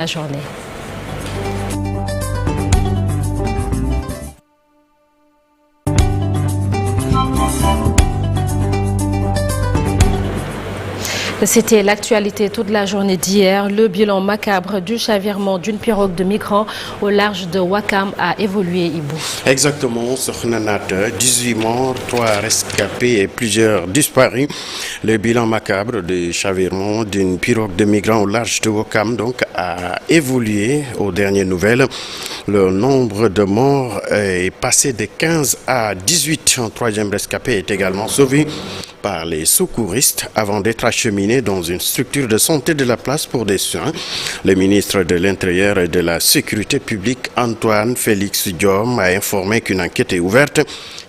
la journée. C'était l'actualité toute la journée d'hier. Le bilan macabre du chavirement d'une pirogue de migrants au large de Ouakam a évolué, Ibou. Exactement, Sokhna Nata, 18 morts, 3 rescapés et plusieurs disparus. Le bilan macabre du chavirement d'une pirogue de migrants au large de Ouakam donc, a évolué aux dernières nouvelles. Le nombre de morts est passé de 15 à 18. Un troisième rescapé est également sauvé par les secouristes avant d'être acheminé dans une structure de santé de la place pour des soins. Le ministre de l'Intérieur et de la Sécurité publique, Antoine Félix Diome, a informé qu'une enquête est ouverte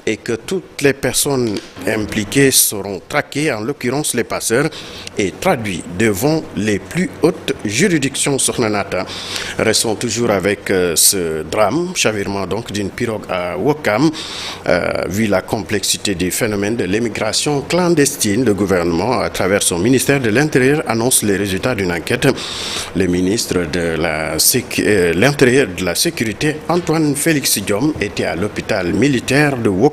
et que toutes les personnes impliquées seront traquées, en l'occurrence les passeurs, et traduits devant les plus hautes juridictions. Sokhna Nata. Restons toujours avec ce drame, chavirement donc d'une pirogue à Ouakam. Vu la complexité du phénomène de l'immigration clandestine, le gouvernement, à travers son ministère de l'Intérieur, annonce les résultats d'une enquête. Le ministre de l'Intérieur et de la Sécurité, Antoine Félix Diome, était à l'hôpital militaire de Ouakam,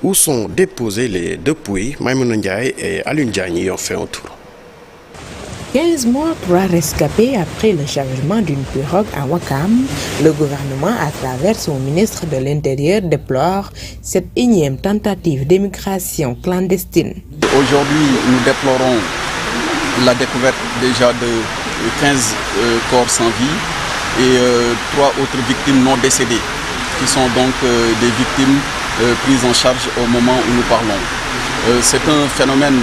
où sont déposés les dépouilles. Maïmouna Ndiaye et Alioune Diagne y ont fait un tour. 15 morts, 3 rescapés après le chargement d'une pirogue à Ouakam. Le gouvernement, à travers son ministre de l'Intérieur, déplore cette énième tentative d'émigration clandestine. Aujourd'hui, nous déplorons la découverte déjà de 15 corps sans vie et 3 autres victimes non décédées, qui sont donc des victimes prises en charge au moment où nous parlons. C'est un phénomène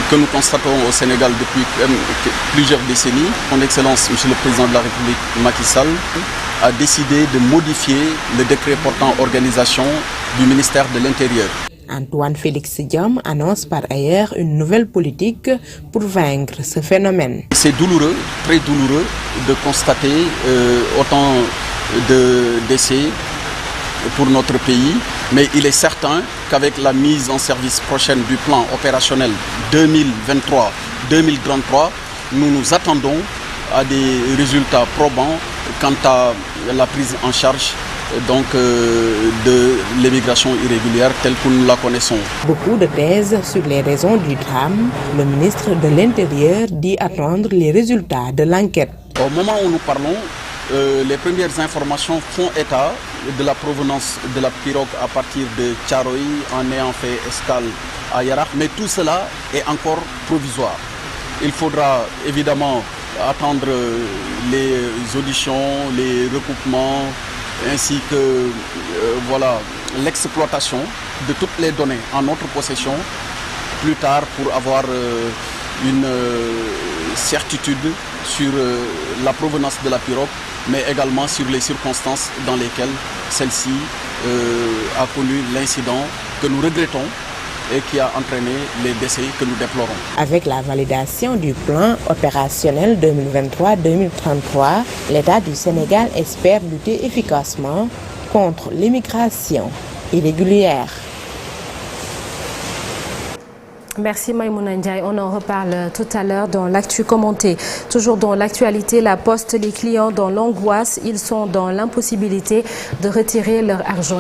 que nous constatons au Sénégal depuis plusieurs décennies. Son Excellence, Monsieur le Président de la République, Macky Sall, a décidé de modifier le décret portant organisation du ministère de l'Intérieur. Antoine Félix Diome annonce par ailleurs une nouvelle politique pour vaincre ce phénomène. C'est douloureux, très douloureux de constater autant de décès pour notre pays, mais il est certain qu'avec la mise en service prochaine du plan opérationnel 2023-2033, nous nous attendons à des résultats probants quant à la prise en charge donc, de l'immigration irrégulière telle que nous la connaissons. Beaucoup de thèses sur les raisons du drame. Le ministre de l'Intérieur dit attendre les résultats de l'enquête. Au moment où nous parlons, les premières informations font état de la provenance de la pirogue à partir de Thiaroye en ayant fait escale à Yarak. Mais tout cela est encore provisoire. Il faudra évidemment attendre les auditions, les recoupements, ainsi que l'exploitation de toutes les données en notre possession plus tard pour avoir une certitude sur la provenance de la pirogue, mais également sur les circonstances dans lesquelles celle-ci a connu l'incident que nous regrettons et qui a entraîné les décès que nous déplorons. Avec la validation du plan opérationnel 2023-2033, l'État du Sénégal espère lutter efficacement contre l'immigration irrégulière. Merci Maïmouna Ndiaye. On en reparle tout à l'heure dans l'actu commenté. Toujours dans l'actualité, la Poste, les clients dans l'angoisse, ils sont dans l'impossibilité de retirer leur argent.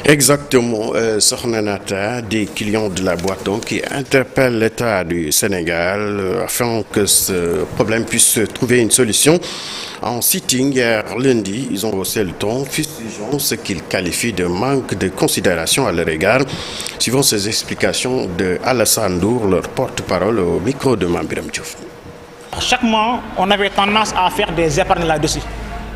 Exactement, Sokhna Nata, des clients de la boîte donc, qui interpellent l'État du Sénégal afin que ce problème puisse trouver une solution. En sitting hier lundi, ils ont haussé le ton, fustigeant ce qu'ils qualifient de manque de considération à leur égard. Suivant ces explications de Alassane Dour, leur porte-parole au micro de Mambiram Diouf. Chaque mois, on avait tendance à faire des épargnes là-dessus.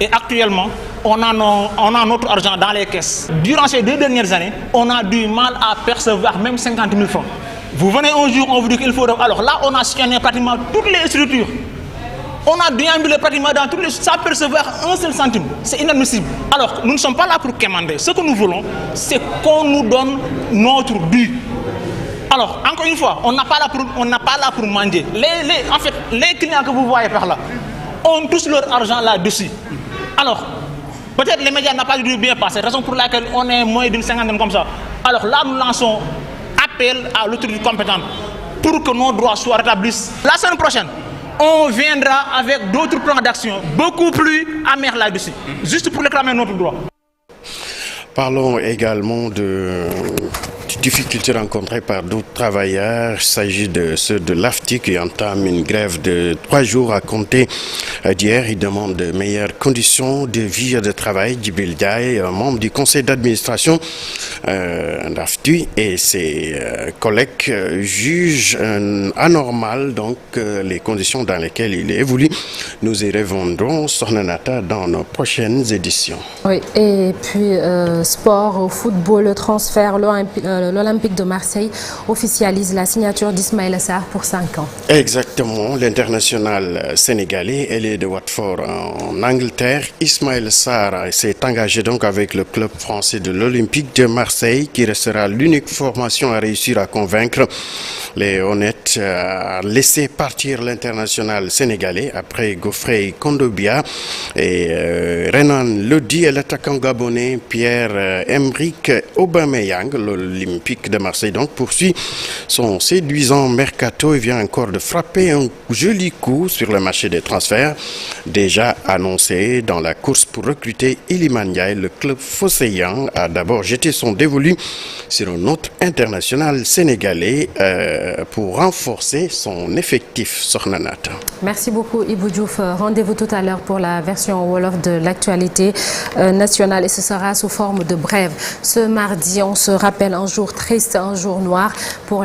Et actuellement, on a notre argent dans les caisses. Durant ces 2 dernières années, on a du mal à percevoir même 50 000 francs. Vous venez un jour, on vous dit qu'il faut... Alors là, on a scanné pratiquement toutes les structures. On a déambulé pratiquement dans toutes les... sans percevoir un seul centime. C'est inadmissible. Alors, nous ne sommes pas là pour commander. Ce que nous voulons, c'est qu'on nous donne notre dû. Alors, encore une fois, on n'a pas là pour manger. En fait, les clients que vous voyez par là ont tous leur argent là-dessus. Alors, peut-être les médias n'ont pas dû bien passer, raison pour laquelle on est moins d'une cinquantaine comme ça. Alors là, nous lançons appel à l'autorité compétente pour que nos droits soient rétablis. La semaine prochaine, on viendra avec d'autres plans d'action beaucoup plus amers là-dessus, juste pour réclamer notre droit. Parlons également de difficultés rencontrées par d'autres travailleurs. Il s'agit de ceux de l'AFTI qui entament une grève de 3 jours à compter d'hier. Ils demandent de meilleures conditions de vie et de travail. Djibril Diaye, membre du conseil d'administration d'AFTI, et ses collègues jugent anormal donc les conditions dans lesquelles il évolue. Nous y reviendrons, Sornanata, dans nos prochaines éditions. Oui, et puis sport, au football, le transfert, l'Olympique de Marseille officialise la signature d'Ismaïla Sarr pour 5 ans. Exactement, l'international sénégalais, elle est de Watford en Angleterre. Ismaïla Sarr s'est engagé donc avec le club français de l'Olympique de Marseille, qui restera l'unique formation à réussir à convaincre les honnêtes à laisser partir l'international sénégalais après Geoffrey Kondogbia et Renan Lodi et l'attaquant gabonais Pierre-Emerick Aubameyang. L'Olympique de Marseille donc poursuit son séduisant mercato et vient encore de frapper un joli coup sur le marché des transferts déjà annoncé dans la course pour recruter Iliman Ndiaye. Le club phocéen a d'abord jeté son dévolu sur un autre international sénégalais pour renforcer son effectif. Sornanata. Merci beaucoup Ibou Diouf. Rendez-vous tout à l'heure pour la version Wolof de l'actualité nationale et ce sera sous forme de brève. Ce mardi, on se rappelle un jour triste, un jour noir pour